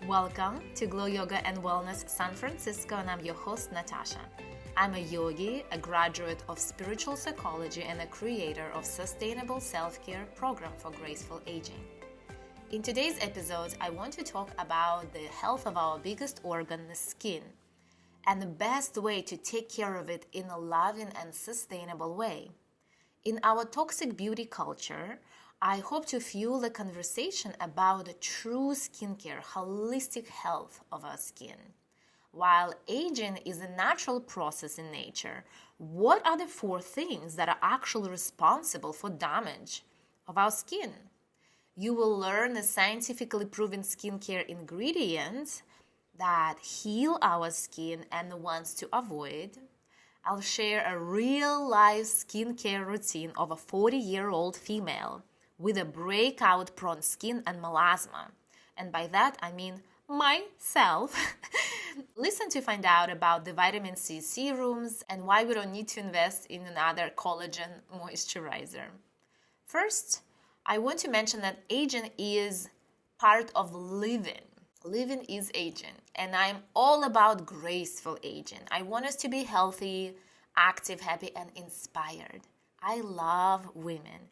Welcome to Glow Yoga and Wellness San Francisco, and I'm your host, Natasha. I'm a yogi, a graduate of spiritual psychology, and a creator of sustainable self-care program for graceful aging. In today's episode, I want to talk about the health of our biggest organ, the skin, and the best way to take care of it in a loving and sustainable way. In our toxic beauty culture, I hope to fuel the conversation about the true skincare, holistic health of our skin. While aging is a natural process in nature, what are the 4 things that are actually responsible for damage of our skin? You will learn the scientifically proven skincare ingredients that heal our skin and the ones to avoid. I'll share a real-life skincare routine of a 40-year-old female with a breakout-prone skin and melasma. And by that, I mean myself. Listen to find out about the Vitamin C-serums and why we don't need to invest in another collagen moisturizer. First, I want to mention that aging is part of living. Living is aging, and I'm all about graceful aging. I want us to be healthy, active, happy, and inspired. I love women,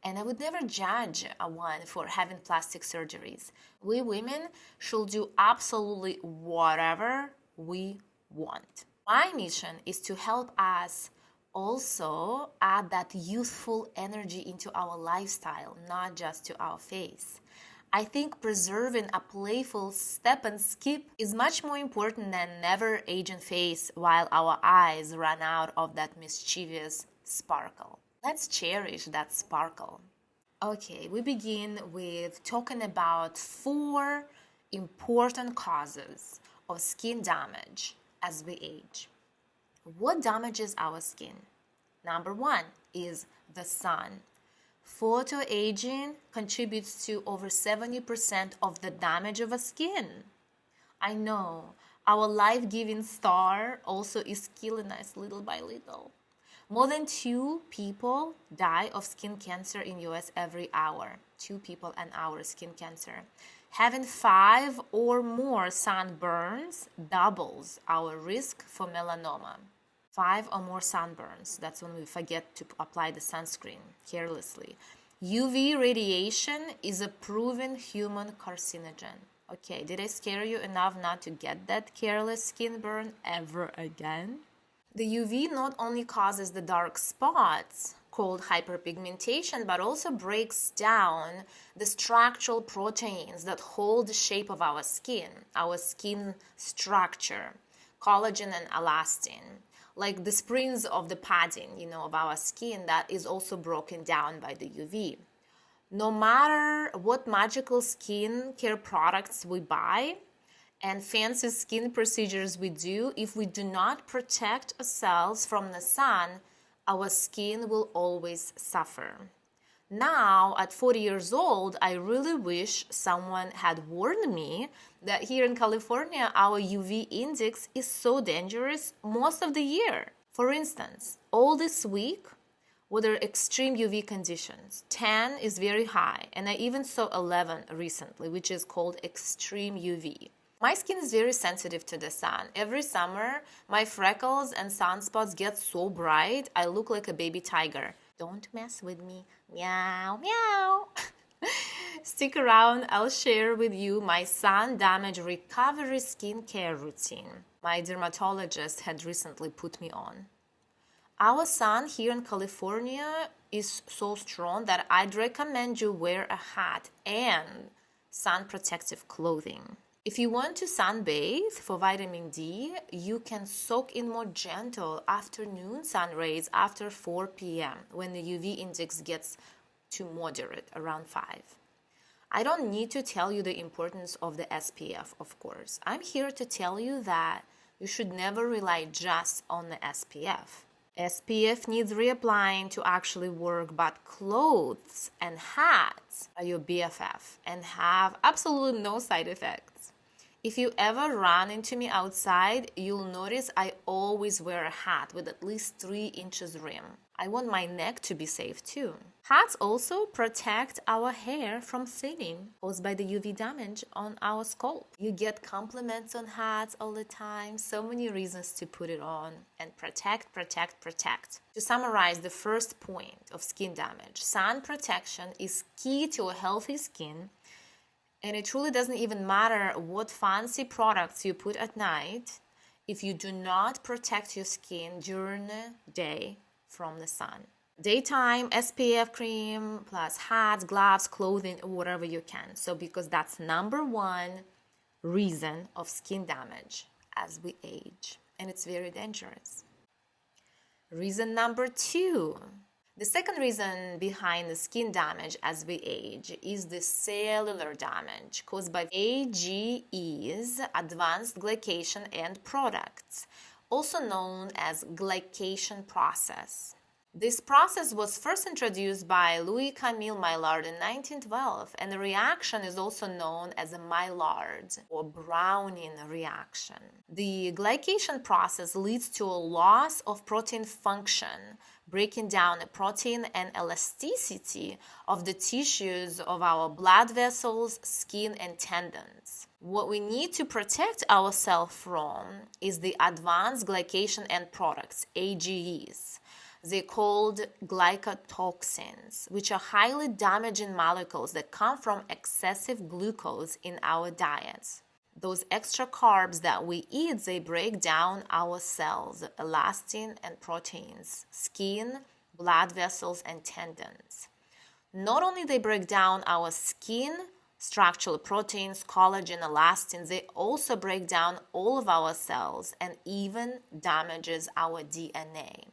and I would never judge one for having plastic surgeries. We women should do absolutely whatever we want. My mission is to help us also add that youthful energy into our lifestyle, not just to our face. I think preserving a playful step and skip is much more important than never aging face while our eyes run out of that mischievous sparkle. Let's cherish that sparkle. Okay, we begin with talking about 4 important causes of skin damage as we age. What damages our skin? Number 1 is the sun. Photoaging contributes to over 70% of the damage of a skin. I know, our life-giving star also is killing us little by little. More than 2 people die of skin cancer in US every hour. 2 people an hour skin cancer. Having 5 or more sunburns doubles our risk for melanoma. 5 or more sunburns, that's when we forget to apply the sunscreen carelessly. UV radiation is a proven human carcinogen. Okay, did I scare you enough not to get that careless skin burn ever again? The UV not only causes the dark spots called hyperpigmentation, but also breaks down the structural proteins that hold the shape of our skin structure, collagen and elastin, like the springs of the padding, of our skin that is also broken down by the UV. No matter what magical skin care products we buy and fancy skin procedures we do, if we do not protect ourselves from the sun, our skin will always suffer. Now, at 40 years old, I really wish someone had warned me that here in California, our UV index is so dangerous most of the year. For instance, all this week, were there extreme UV conditions. 10 is very high, and I even saw 11 recently, which is called extreme UV. My skin is very sensitive to the sun. Every summer, my freckles and sunspots get so bright, I look like a baby tiger. Don't mess with me. Meow, meow. Stick around, I'll share with you my sun damage recovery skincare routine my dermatologist had recently put me on. Our sun here in California is so strong that I'd recommend you wear a hat and sun protective clothing. If you want to sunbathe for vitamin D, you can soak in more gentle afternoon sun rays after 4 p.m. when the UV index gets to moderate, around 5. I don't need to tell you the importance of the SPF, of course. I'm here to tell you that you should never rely just on the SPF. SPF needs reapplying to actually work, but clothes and hats are your BFF and have absolutely no side effects. If you ever run into me outside, you'll notice I always wear a hat with at least 3 inches rim. I want my neck to be safe too. Hats also protect our hair from thinning caused by the UV damage on our scalp. You get compliments on hats all the time, so many reasons to put it on and protect, protect, protect. To summarize the first point of skin damage, sun protection is key to a healthy skin, and it truly doesn't even matter what fancy products you put at night if you do not protect your skin during the day from the sun. Daytime SPF cream plus hats, gloves, clothing, whatever you can. So because that's number one reason of skin damage as we age, and it's very dangerous. Reason number two. The second reason behind the skin damage as we age is the cellular damage caused by AGEs, advanced glycation end products, also known as glycation process. This process was first introduced by Louis-Camille Maillard in 1912, and the reaction is also known as a Maillard or Brownian reaction. The glycation process leads to a loss of protein function, breaking down the protein and elasticity of the tissues of our blood vessels, skin, and tendons. What we need to protect ourselves from is the advanced glycation end products, AGEs. They're called glycotoxins, which are highly damaging molecules that come from excessive glucose in our diets. Those extra carbs that we eat, they break down our cells, elastin and proteins, skin, blood vessels, and tendons. Not only they break down our skin, structural proteins, collagen, elastin, they also break down all of our cells and even damages our DNA.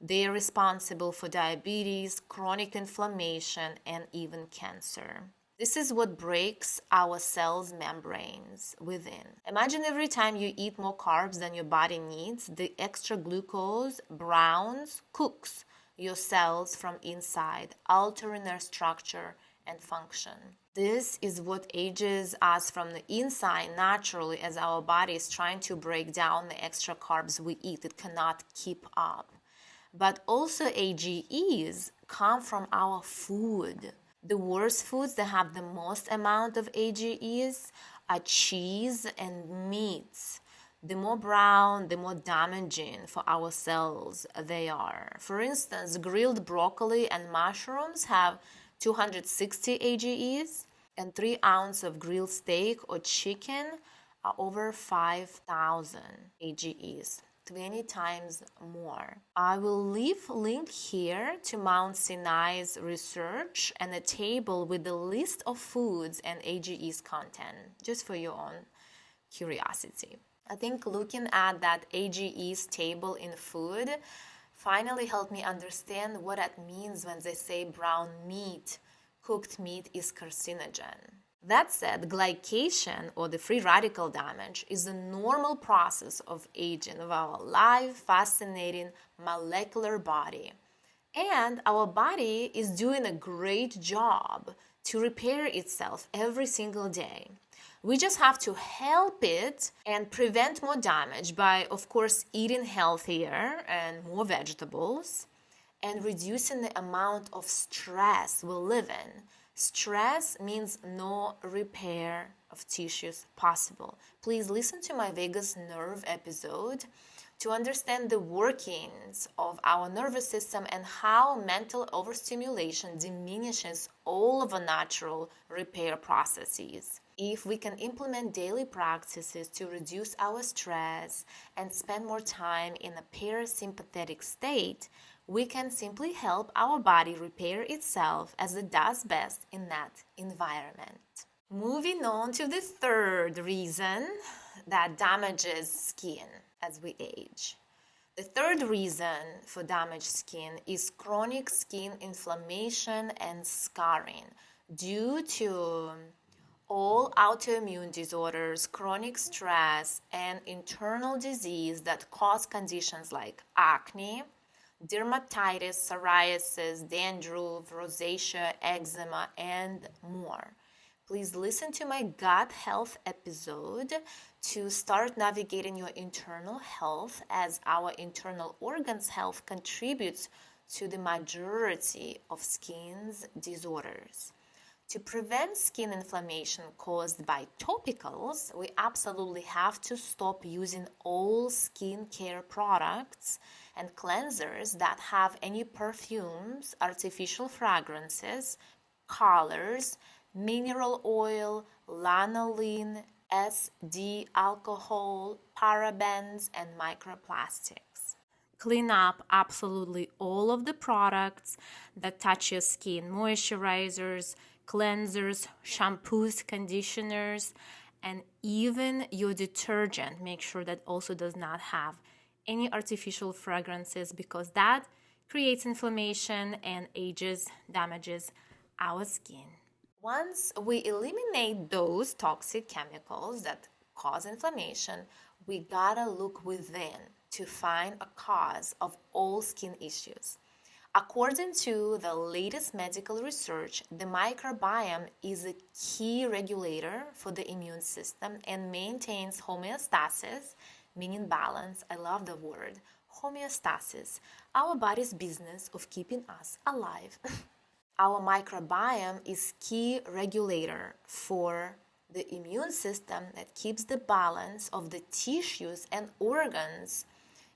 They are responsible for diabetes, chronic inflammation, and even cancer. This is what breaks our cells' membranes within. Imagine every time you eat more carbs than your body needs, the extra glucose browns, cooks your cells from inside, altering their structure and function. This is what ages us from the inside naturally as our body is trying to break down the extra carbs we eat. It cannot keep up. But also AGEs come from our food. The worst foods that have the most amount of AGEs are cheese and meats. The more brown, the more damaging for our cells they are. For instance, grilled broccoli and mushrooms have 260 AGEs, and 3 ounces of grilled steak or chicken are over 5,000 AGEs. 20 times more. I will leave a link here to Mount Sinai's research and a table with the list of foods and AGE's content, just for your own curiosity. I think looking at that AGE's table in food finally helped me understand what that means when they say brown meat, cooked meat is carcinogen. That said, glycation, or the free radical damage, is a normal process of aging of our alive, fascinating molecular body. And our body is doing a great job to repair itself every single day. We just have to help it and prevent more damage by, of course, eating healthier and more vegetables and reducing the amount of stress we live in. Stress means no repair of tissues possible. Please listen to my vagus nerve episode to understand the workings of our nervous system and how mental overstimulation diminishes all of our natural repair processes. If we can implement daily practices to reduce our stress and spend more time in a parasympathetic state, we can simply help our body repair itself as it does best in that environment. Moving on to the third reason that damages skin as we age. The third reason for damaged skin is chronic skin inflammation and scarring due to all autoimmune disorders, chronic stress, and internal disease that cause conditions like acne, dermatitis, psoriasis, dandruff, rosacea, eczema, and more. Please listen to my gut health episode to start navigating your internal health, as our internal organs health contributes to the majority of skin's disorders. To prevent skin inflammation caused by topicals, we absolutely have to stop using all skincare products and cleansers that have any perfumes, artificial fragrances, colors, mineral oil, lanolin, SD, alcohol, parabens, and microplastics. Clean up absolutely all of the products that touch your skin: moisturizers, cleansers, shampoos, conditioners, and even your detergent. Make sure that also does not have any artificial fragrances, because that creates inflammation and damages our skin. Once we eliminate those toxic chemicals that cause inflammation, we gotta look within to find a cause of all skin issues. According to the latest medical research, the microbiome is a key regulator for the immune system and maintains homeostasis, meaning balance. I love the word homeostasis, our body's business of keeping us alive. Our microbiome is key regulator for the immune system that keeps the balance of the tissues and organs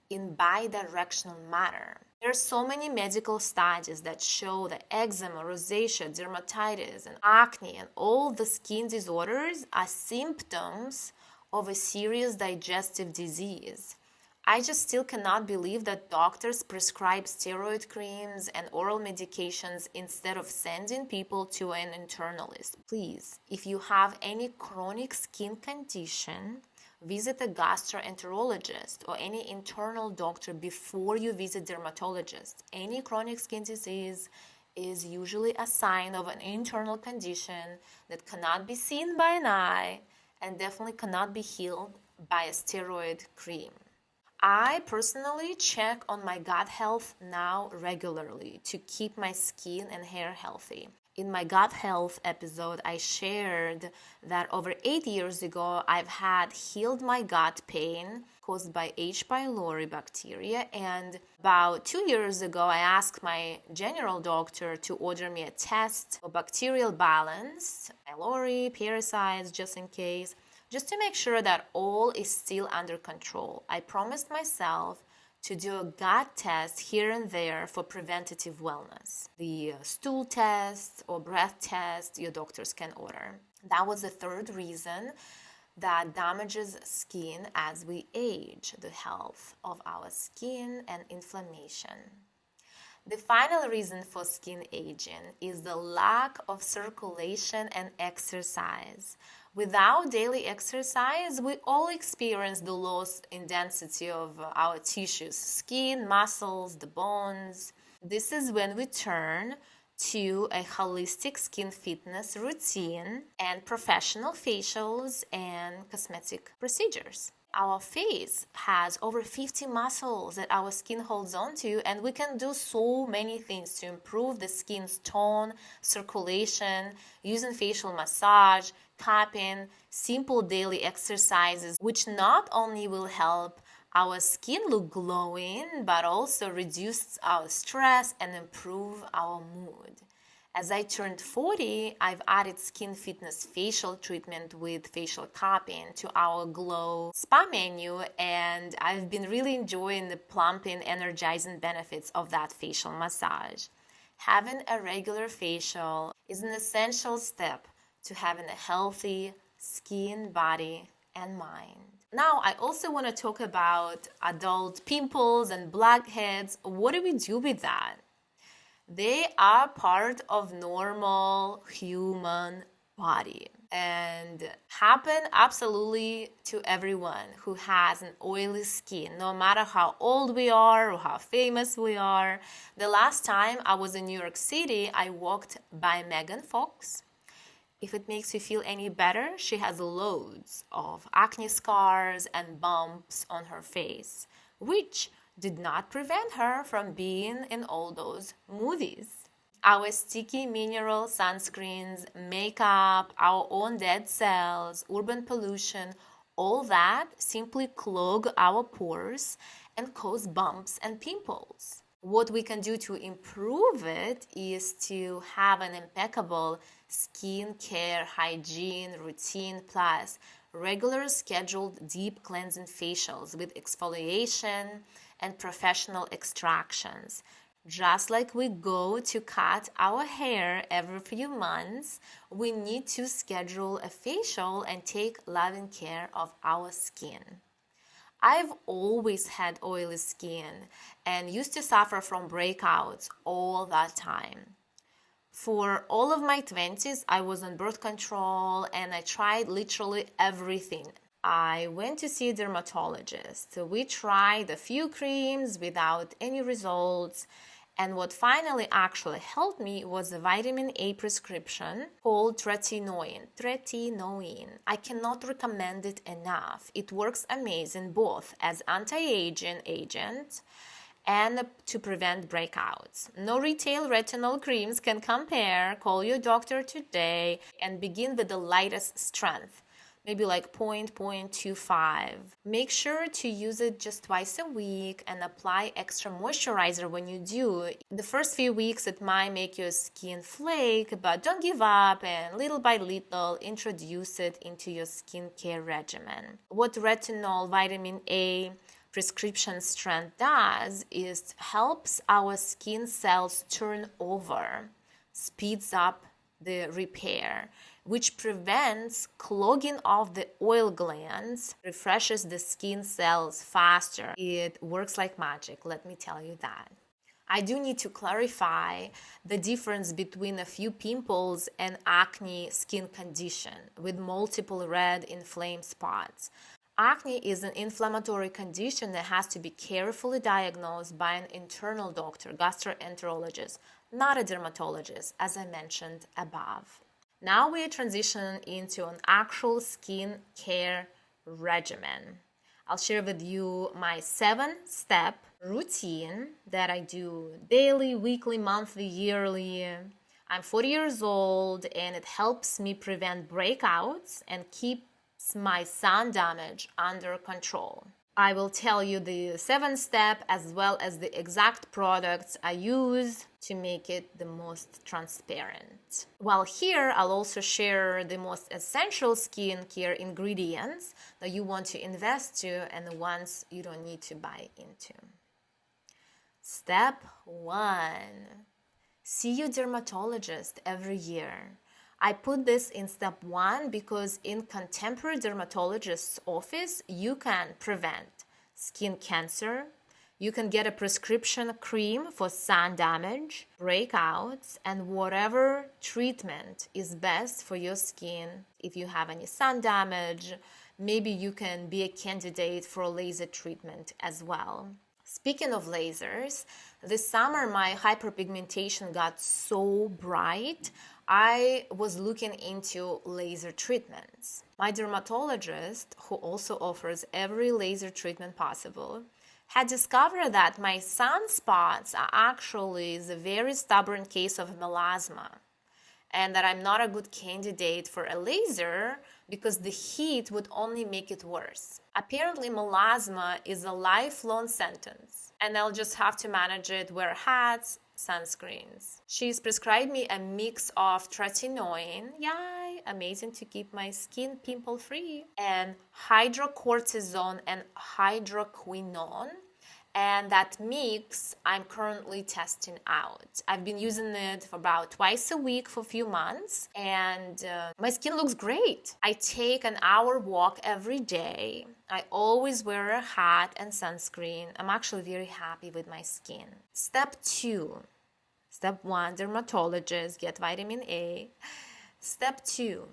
in bidirectional manner. There are so many medical studies that show that eczema, rosacea, dermatitis, and acne, and all the skin disorders are symptoms of a serious digestive disease. I just still cannot believe that doctors prescribe steroid creams and oral medications instead of sending people to an internist. Please, if you have any chronic skin condition, visit a gastroenterologist or any internal doctor before you visit dermatologist. Any chronic skin disease is usually a sign of an internal condition that cannot be seen by an eye and definitely cannot be healed by a steroid cream. I personally check on my gut health now regularly to keep my skin and hair healthy. In my gut health episode, I shared that over 8 years ago, I've had healed my gut pain caused by H. pylori bacteria. And about 2 years ago, I asked my general doctor to order me a test for bacterial balance, pylori, parasites, just in case, just to make sure that all is still under control. I promised myself to do a gut test here and there for preventative wellness. The stool test or breath test your doctors can order. That was the third reason that damages skin as we age, the health of our skin and inflammation. The final reason for skin aging is the lack of circulation and exercise. Without daily exercise, we all experience the loss in density of our tissues, skin, muscles, the bones. This is when we turn to a holistic skin fitness routine and professional facials and cosmetic procedures. Our face has over 50 muscles that our skin holds on to, and we can do so many things to improve the skin's tone, circulation, using facial massage, tapping, simple daily exercises, which not only will help our skin look glowing, but also reduce our stress and improve our mood. As I turned 40, I've added skin fitness facial treatment with facial cupping to our Glow spa menu, and I've been really enjoying the plumping, energizing benefits of that facial massage. Having a regular facial is an essential step to having a healthy skin, body, and mind. Now, I also want to talk about adult pimples and blackheads. What do we do with that? They are part of normal human body and happen absolutely to everyone who has an oily skin, no matter how old we are or how famous we are. The last time I was in New York City, I walked by Megan Fox. If it makes you feel any better, she has loads of acne scars and bumps on her face, which did not prevent her from being in all those movies. Our sticky mineral sunscreens, makeup, our own dead cells, urban pollution, all that simply clog our pores and cause bumps and pimples. What we can do to improve it is to have an impeccable skincare hygiene routine plus regular scheduled deep cleansing facials with exfoliation and professional extractions. Just like we go to cut our hair every few months, we need to schedule a facial and take loving care of our skin. I've always had oily skin and used to suffer from breakouts all that time. For all of my 20s, I was on birth control and I tried literally everything. I went to see a dermatologist. We tried a few creams without any results. And what finally actually helped me was a vitamin A prescription called tretinoin. I cannot recommend it enough. It works amazing both as anti-aging agent and to prevent breakouts. No retail retinol creams can compare. Call your doctor today and begin with the lightest strength. Maybe like 0.25. Make sure to use it just twice a week and apply extra moisturizer when you do. The first few weeks it might make your skin flake, but don't give up and little by little introduce it into your skincare regimen. What retinol vitamin A prescription strength does is helps our skin cells turn over, speeds up the repair, which prevents clogging of the oil glands, refreshes the skin cells faster. It works like magic, let me tell you that. I do need to clarify the difference between a few pimples and acne skin condition with multiple red inflamed spots. Acne is an inflammatory condition that has to be carefully diagnosed by an internal doctor, gastroenterologist, not a dermatologist, as I mentioned above. Now we transition into an actual skin care regimen. I'll share with you my 7-step routine that I do daily, weekly, monthly, yearly. I'm 40 years old and it helps me prevent breakouts and keeps my sun damage under control. I will tell you the 7-step as well as the exact products I use to make it the most transparent. While here, I'll also share the most essential skincare ingredients that you want to invest to and the ones you don't need to buy into. Step 1. See your dermatologist every year. I put this in step 1 because in contemporary dermatologist's office, you can prevent skin cancer, you can get a prescription cream for sun damage, breakouts, and whatever treatment is best for your skin. If you have any sun damage, maybe you can be a candidate for a laser treatment as well. Speaking of lasers, this summer my hyperpigmentation got so bright, I was looking into laser treatments. My dermatologist, who also offers every laser treatment possible, had discovered that my sunspots are actually the very stubborn case of melasma, and that I'm not a good candidate for a laser because the heat would only make it worse. Apparently, melasma is a lifelong sentence, and I'll just have to manage it, wear hats, sunscreens. She's prescribed me a mix of tretinoin, yay, amazing to keep my skin pimple free, and hydrocortisone and hydroquinone. And that mix I'm currently testing out. I've been using it for about twice a week for a few months, and my skin looks great. I take an hour walk every day. I always wear a hat and sunscreen. I'm actually very happy with my skin. Step 2. Step 1, dermatologist, get vitamin A. Step 2,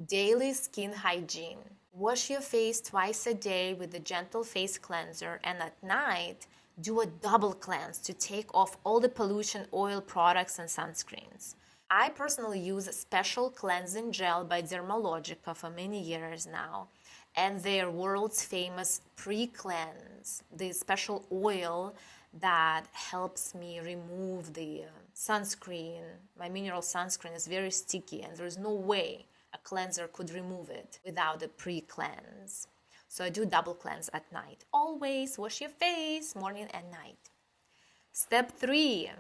daily skin hygiene. Wash your face twice a day with a gentle face cleanser, and at night, do a double cleanse to take off all the pollution, oil products, and sunscreens. I personally use a special cleansing gel by Dermalogica for many years now, and their world's famous pre-cleanse, the special oil that helps me remove the sunscreen. My mineral sunscreen is very sticky, and there's no way a cleanser could remove it without a pre-cleanse. So I do double cleanse at night. Always wash your face, morning and night. Step 3,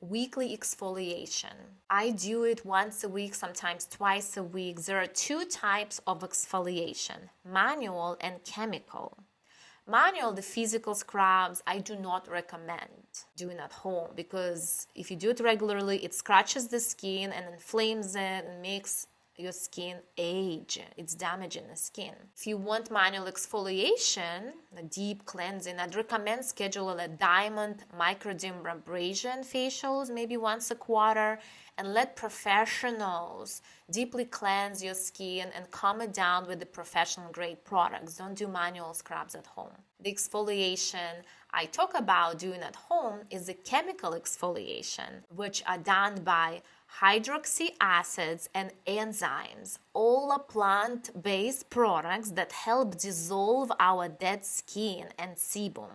weekly exfoliation. I do it once a week, sometimes twice a week. There are 2 types of exfoliation, manual and chemical. Manual, the physical scrubs, I do not recommend doing at home because if you do it regularly, it scratches the skin and inflames it and makes your skin age. It's damaging the skin. If you want manual exfoliation, a deep cleansing, I'd recommend schedule a diamond microdermabrasion facials maybe once a quarter and let professionals deeply cleanse your skin and calm it down with the professional grade products. Don't do manual scrubs at home. The exfoliation I talk about doing at home is the chemical exfoliation, which are done by hydroxy acids and enzymes. All are plant-based products that help dissolve our dead skin and sebum.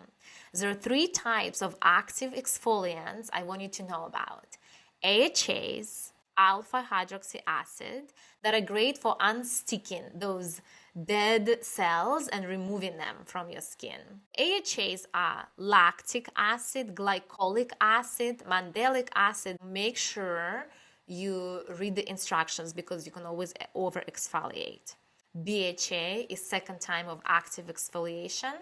There are 3 types of active exfoliants I want you to know about. AHAs, alpha hydroxy acid, that are great for unsticking those dead cells and removing them from your skin. AHAs are lactic acid, glycolic acid, mandelic acid. Make sure you read the instructions because you can always over exfoliate. BHA is second type of active exfoliation,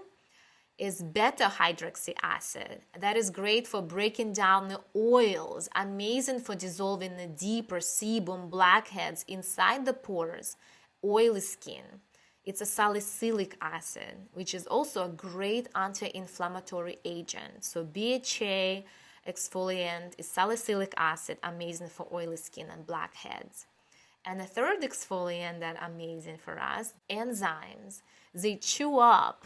is beta hydroxy acid. That is great for breaking down the oils, amazing for dissolving the deeper sebum blackheads inside the pores, oily skin. It's a salicylic acid, which is also a great anti-inflammatory agent. So BHA exfoliant is salicylic acid, amazing for oily skin and blackheads. And the third exfoliant that amazing for us, enzymes. They chew up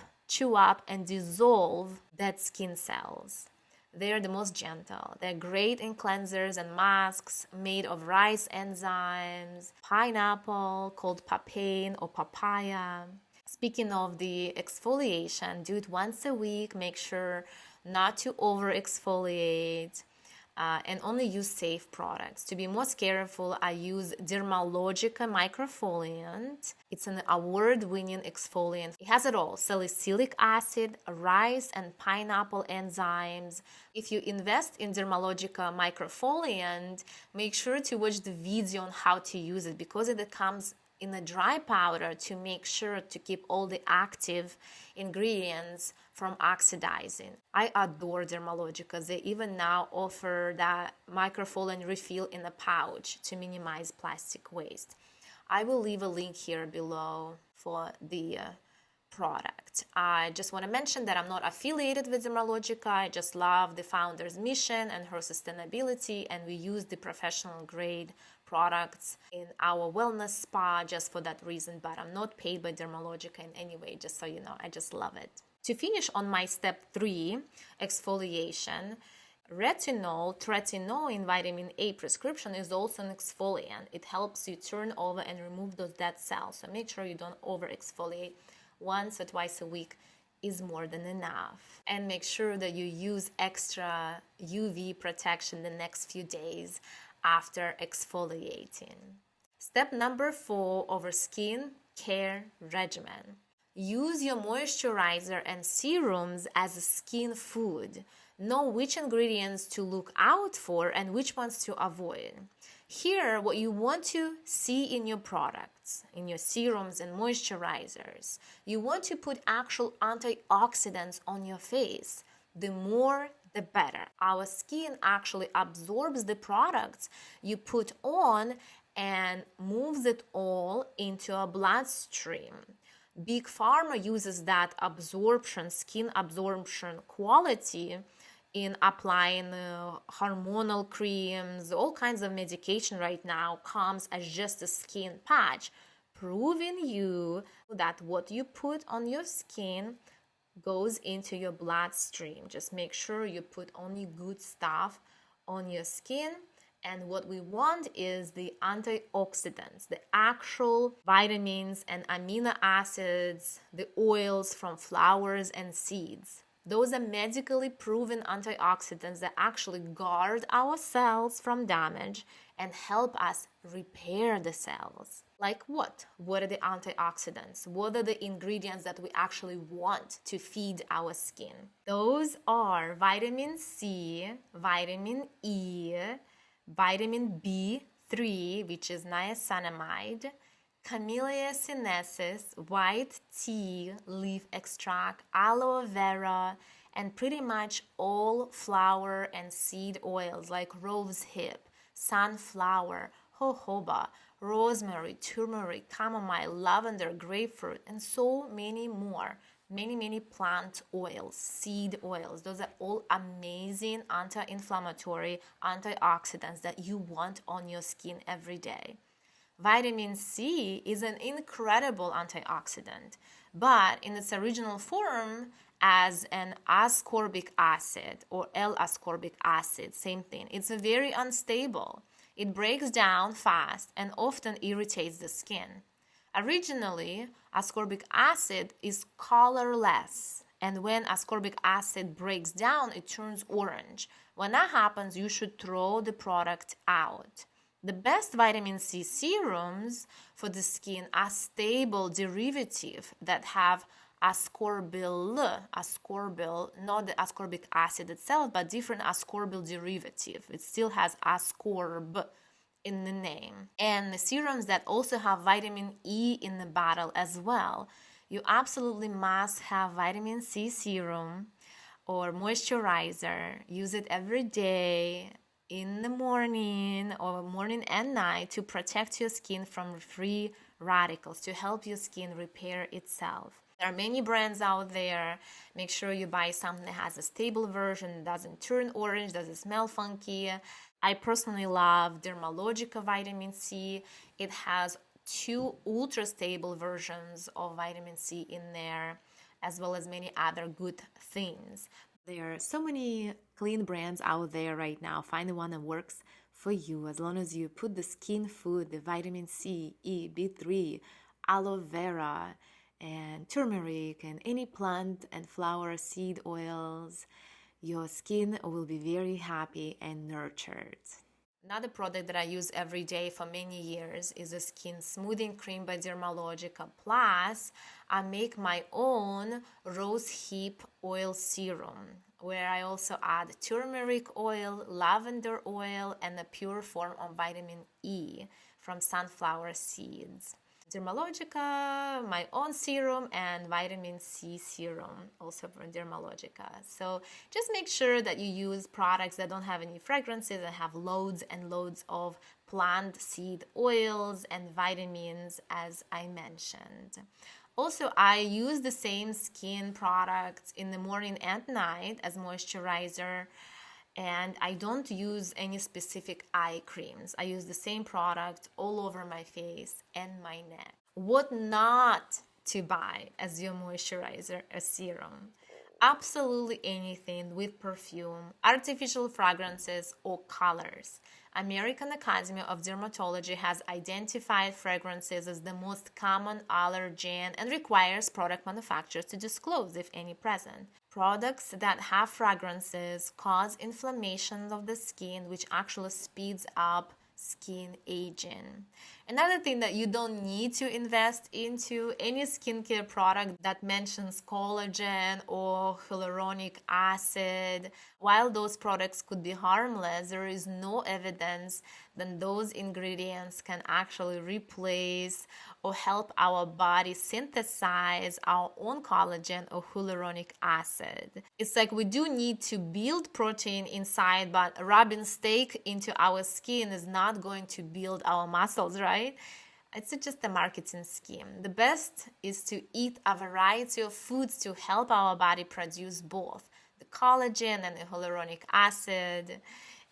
and dissolve dead skin cells. They're the most gentle. They're great in cleansers and masks made of rice enzymes, pineapple called papain or papaya. Speaking of the exfoliation, do it once a week. Make sure not to over exfoliate. And only use safe products. To be most careful, I use Dermalogica microfoliant. It's an award-winning exfoliant. It has it all: salicylic acid, rice and pineapple enzymes. If you invest in Dermalogica microfoliant, make sure to watch the video on how to use it because it comes in a dry powder to make sure to keep all the active ingredients from oxidizing. I adore Dermalogica. They even now offer that microfoliant refill in a pouch to minimize plastic waste. I will leave a link here below for the product. I just want to mention that I'm not affiliated with Dermalogica. I just love the founder's mission and her sustainability, and we use the professional grade products in our wellness spa just for that reason, but I'm not paid by Dermalogica in any way, just so you know. I just love it. To finish on my step 3, exfoliation, tretinoin in vitamin A prescription is also an exfoliant. It helps you turn over and remove those dead cells, so make sure you don't over exfoliate. Once or twice a week is more than enough. And make sure that you use extra UV protection the next few days after exfoliating. Step number 4 over skin care regimen. Use your moisturizer and serums as a skin food. Know which ingredients to look out for and which ones to avoid. Here, what you want to see in your products, in your serums and moisturizers, you want to put actual antioxidants on your face. The more, the better. Our skin actually absorbs the products you put on and moves it all into a bloodstream. Big Pharma uses that absorption, skin absorption quality in applying hormonal creams. All kinds of medication right now comes as just a skin patch, proving you that what you put on your skin goes into your bloodstream. Just make sure you put only good stuff on your skin. And what we want is the antioxidants, the actual vitamins and amino acids, the oils from flowers and seeds. Those are medically proven antioxidants that actually guard our cells from damage and help us repair the cells. Like what? What are the antioxidants? What are the ingredients that we actually want to feed our skin? Those are vitamin C, vitamin E, vitamin B3, which is niacinamide, Camellia sinensis, white tea, leaf extract, aloe vera, and pretty much all flower and seed oils like rose hip, sunflower, jojoba, rosemary, turmeric, chamomile, lavender, grapefruit, and so many more. Many plant oils, seed oils. Those are all amazing anti-inflammatory antioxidants that you want on your skin every day. Vitamin C is an incredible antioxidant, but in its original form as an ascorbic acid or L-ascorbic acid, same thing. It's very unstable. It breaks down fast and often irritates the skin. Originally, ascorbic acid is colorless, and when ascorbic acid breaks down, it turns orange. When that happens, you should throw the product out. The best vitamin C serums for the skin are stable derivative that have ascorbyl, not the ascorbic acid itself, but different ascorbyl derivative. It still has ascorb in the name. And the serums that also have vitamin E in the bottle as well. You absolutely must have vitamin C serum or moisturizer. Use it every day in the morning or morning and night to protect your skin from free radicals, to help your skin repair itself. There are many brands out there. Make sure you buy something that has a stable version, doesn't turn orange, doesn't smell funky. I personally love Dermalogica vitamin C. It has 2 ultra stable versions of vitamin C in there, as well as many other good things. There are so many clean brands out there right now. Find the one that works for you, as long as you put the skin food, the vitamin C, E, B3, aloe vera, and turmeric, and any plant and flower seed oils. Your skin will be very happy and nurtured. Another product that I use every day for many years is a skin smoothing cream by Dermalogica. Plus, I make my own rose hip oil serum, where I also add turmeric oil, lavender oil, and a pure form of vitamin E from sunflower seeds. Dermalogica, my own serum, and vitamin C serum, also from Dermalogica. So just make sure that you use products that don't have any fragrances and have loads and loads of plant seed oils and vitamins, as I mentioned. Also, I use the same skin products in the morning and night as moisturizer, and I don't use any specific eye creams. I use the same product all over my face and my neck. What not to buy as your moisturizer or serum? Absolutely anything with perfume, artificial fragrances, or colors. American Academy of Dermatology has identified fragrances as the most common allergen and requires product manufacturers to disclose if any present. Products that have fragrances cause inflammation of the skin, which actually speeds up skin aging. Another thing that you don't need to invest into any skincare product that mentions collagen or hyaluronic acid. While those products could be harmless, there is no evidence that those ingredients can actually replace or help our body synthesize our own collagen or hyaluronic acid. It's like we do need to build protein inside, but rubbing steak into our skin is not going to build our muscles, right? It's just a marketing scheme. The best is to eat a variety of foods to help our body produce both the collagen and the hyaluronic acid.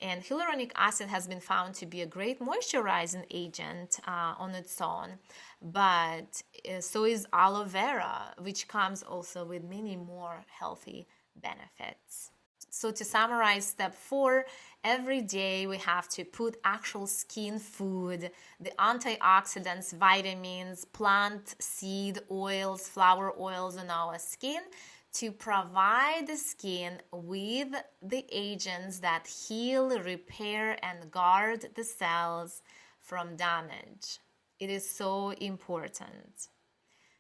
And hyaluronic acid has been found to be a great moisturizing agent on its own, but so is aloe vera, which comes also with many more healthy benefits. So to summarize step 4, every day we have to put actual skin food, the antioxidants, vitamins, plant, seed oils, flower oils on our skin to provide the skin with the agents that heal, repair, and guard the cells from damage. It is so important.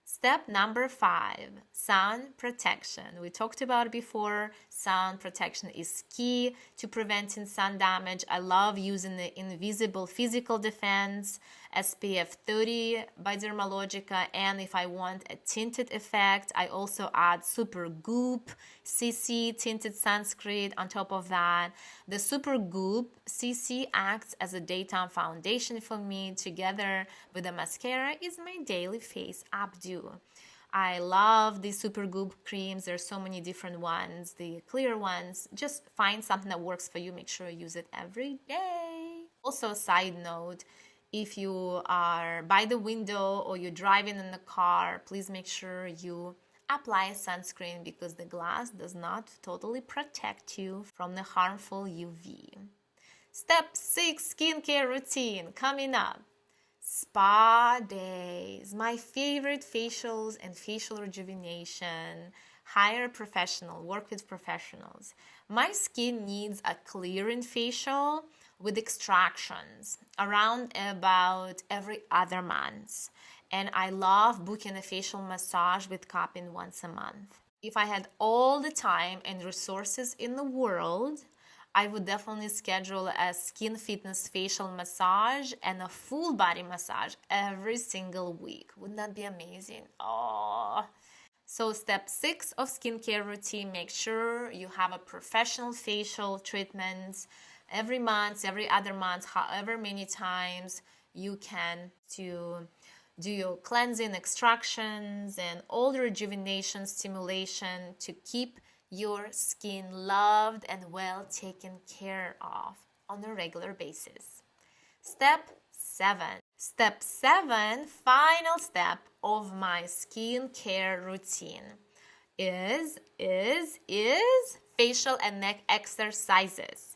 Step number 5, sun protection. We talked about it before. Sun protection is key to preventing sun damage. I love using the invisible physical defense, SPF 30 by Dermalogica, and if I want a tinted effect, I also add Super Goop CC tinted sunscreen on top of that. The Super Goop CC acts as a daytime foundation for me. Together with the mascara is my daily face updo. I love these Super Goop creams. There's so many different ones, the clear ones. Just find something that works for you. Make sure you use it every day. Also, side note, if you are by the window or you're driving in the car, please make sure you apply sunscreen because the glass does not totally protect you from the harmful UV. Step 6, skincare routine coming up. Spa days, my favorite facials and facial rejuvenation. Hire a professional, work with professionals. My skin needs a clearing facial with extractions around about every other month. And I love booking a facial massage with cupping once a month. If I had all the time and resources in the world, I would definitely schedule a skin fitness facial massage and a full body massage every single week. Wouldn't that be amazing? Oh. So step 6 of skincare routine, make sure you have a professional facial treatment every month, every other month, however many times you can, to do your cleansing extractions and all the rejuvenation stimulation to keep your skin loved and well taken care of on a regular basis. Step 7. Step 7, final step of my skincare routine is facial and neck exercises.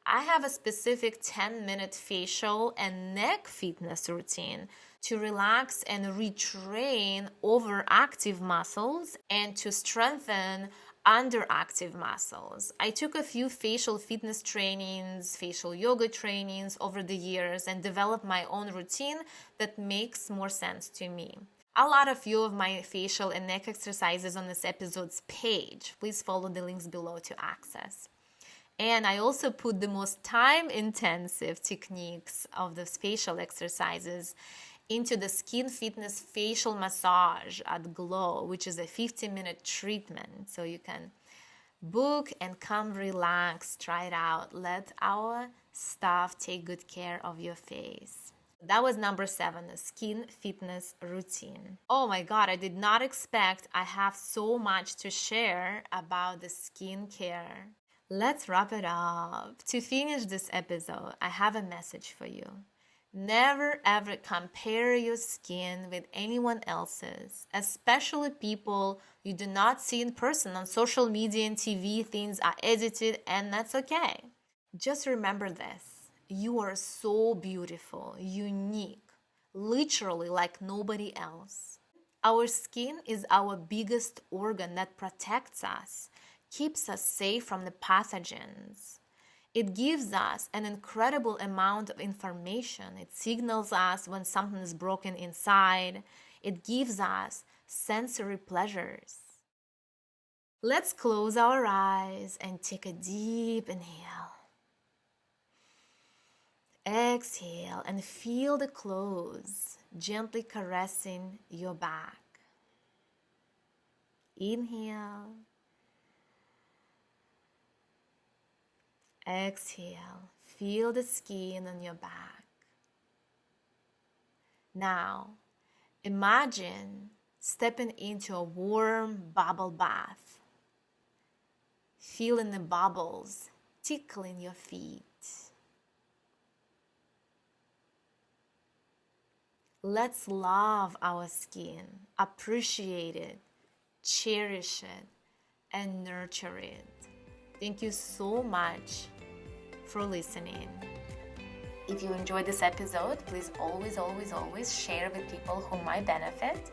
I have a specific 10-minute facial and neck fitness routine to relax and retrain overactive muscles and to strengthen underactive muscles. I took a few facial fitness trainings, facial yoga trainings over the years and developed my own routine that makes more sense to me. I'll add a few of my facial and neck exercises on this episode's page. Please follow the links below to access. And I also put the most time-intensive techniques of the facial exercises into the Skin Fitness Facial Massage at Glow, which is a 50-minute treatment. So you can book and come relax, try it out. Let our staff take good care of your face. That was number 7, a skin fitness routine. Oh my God, I did not expect I have so much to share about the skincare. Let's wrap it up. To finish this episode, I have a message for you. Never ever compare your skin with anyone else's, especially people you do not see in person. On social media and TV, things are edited, and that's okay. Just remember this. You are so beautiful, unique, literally like nobody else. Our skin is our biggest organ that protects us, keeps us safe from the pathogens. It gives us an incredible amount of information. It signals us when something is broken inside. It gives us sensory pleasures. Let's close our eyes and take a deep inhale. Exhale and feel the clothes gently caressing your back. Inhale. Exhale, feel the skin on your back. Now, imagine stepping into a warm bubble bath, feeling the bubbles tickling your feet. Let's love our skin, appreciate it, cherish it, and nurture it. Thank you so much for listening. If you enjoyed this episode, please always share with people who might benefit.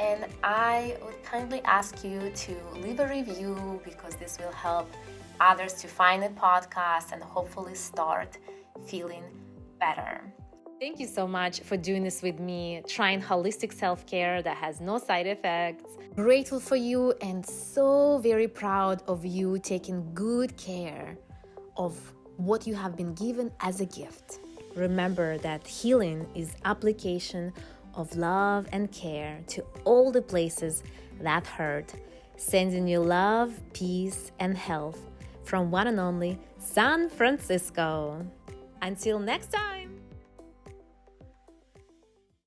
And I would kindly ask you to leave a review because this will help others to find the podcast and hopefully start feeling better. Thank you so much for doing this with me, trying holistic self-care that has no side effects. Grateful for you and so very proud of you taking good care of what you have been given as a gift. Remember that healing is application of love and care to all the places that hurt. Sending you love, peace, and health from one and only San Francisco. Until next time.